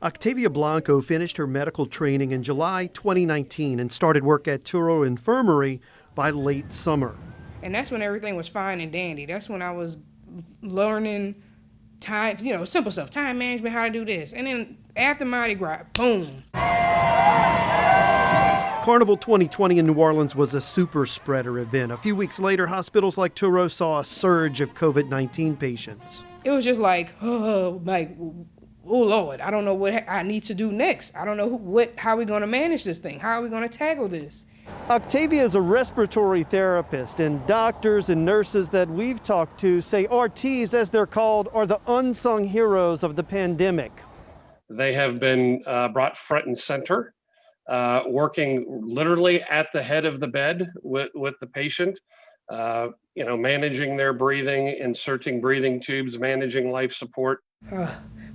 Octavia Blanco finished her medical training in July 2019 and started work at Touro Infirmary by late summer. And that's when everything was fine and dandy. That's when I was learning time, simple stuff, time management, how to do this. And then after Mardi Gras, boom. Carnival 2020 in New Orleans was a super spreader event. A few weeks later, hospitals like Touro saw a surge of COVID-19 patients. It was just like, oh Lord, I don't know what I need to do next. I don't know how we're going to manage this thing. How are we going to tackle this? Octavia is a respiratory therapist, and doctors and nurses that we've talked to say RTs, as they're called, are the unsung heroes of the pandemic. They have been brought front and center, working literally at the head of the bed with the patient, managing their breathing, inserting breathing tubes, managing life support.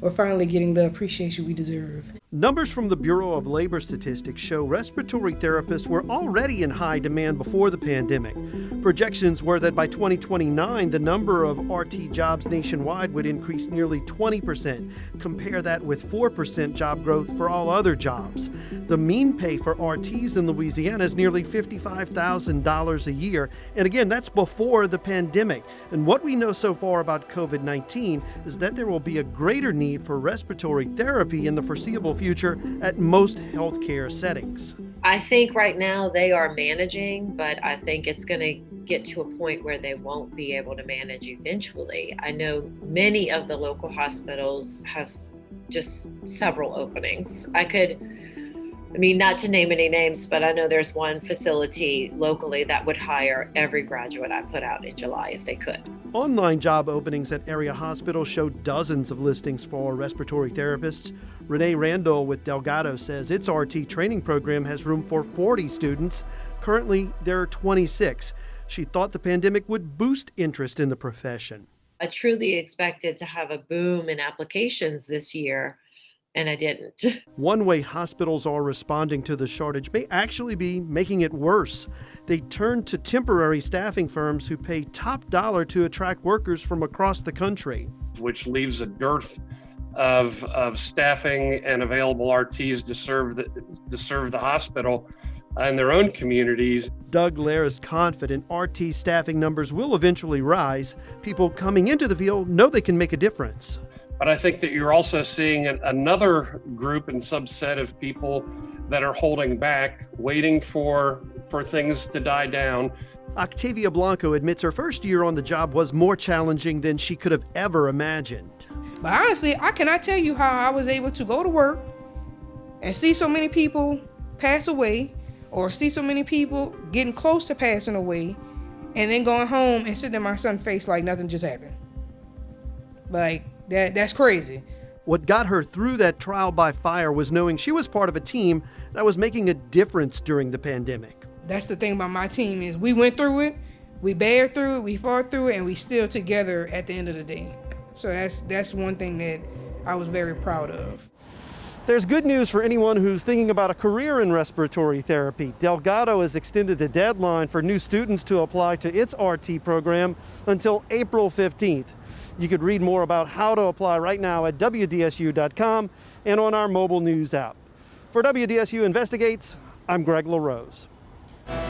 We're finally getting the appreciation we deserve. Numbers from the Bureau of Labor Statistics show respiratory therapists were already in high demand before the pandemic. Projections were that by 2029, the number of RT jobs nationwide would increase nearly 20%. Compare that with 4% job growth for all other jobs. The mean pay for RTs in Louisiana is nearly $55,000 a year. And again, that's before the pandemic. And what we know so far about COVID-19 is that there will be a greater need for respiratory therapy in the foreseeable future at most healthcare settings. I think right now they are managing, but I think it's going to get to a point where they won't be able to manage eventually. I know many of the local hospitals have just several openings. Not to name any names, but I know there's one facility locally that would hire every graduate I put out in July if they could. Online job openings at area hospitals show dozens of listings for respiratory therapists. Renee Randall with Delgado says its RT training program has room for 40 students. Currently, there are 26. She thought the pandemic would boost interest in the profession. I truly expected to have a boom in applications this year, and I didn't. One way hospitals are responding to the shortage may actually be making it worse. They turn to temporary staffing firms who pay top dollar to attract workers from across the country, which leaves a dearth of staffing and available RTs to serve the hospital and their own communities. Doug Lair is confident RT staffing numbers will eventually rise. People coming into the field know they can make a difference. But I think that you're also seeing another group and subset of people that are holding back, waiting for things to die down. Octavia Blanco admits her first year on the job was more challenging than she could have ever imagined. But honestly, I cannot tell you how I was able to go to work and see so many people pass away, or see so many people getting close to passing away, and then going home and sitting in my son's face like nothing just happened. Like, that's crazy. What got her through that trial by fire was knowing she was part of a team that was making a difference during the pandemic. That's the thing about my team is we went through it, we bared through it, we fought through it, and we still together at the end of the day. So that's one thing that I was very proud of. There's good news for anyone who's thinking about a career in respiratory therapy. Delgado has extended the deadline for new students to apply to its RT program until April 15th. You could read more about how to apply right now at WDSU.com and on our mobile news app. For WDSU Investigates, I'm Greg LaRose.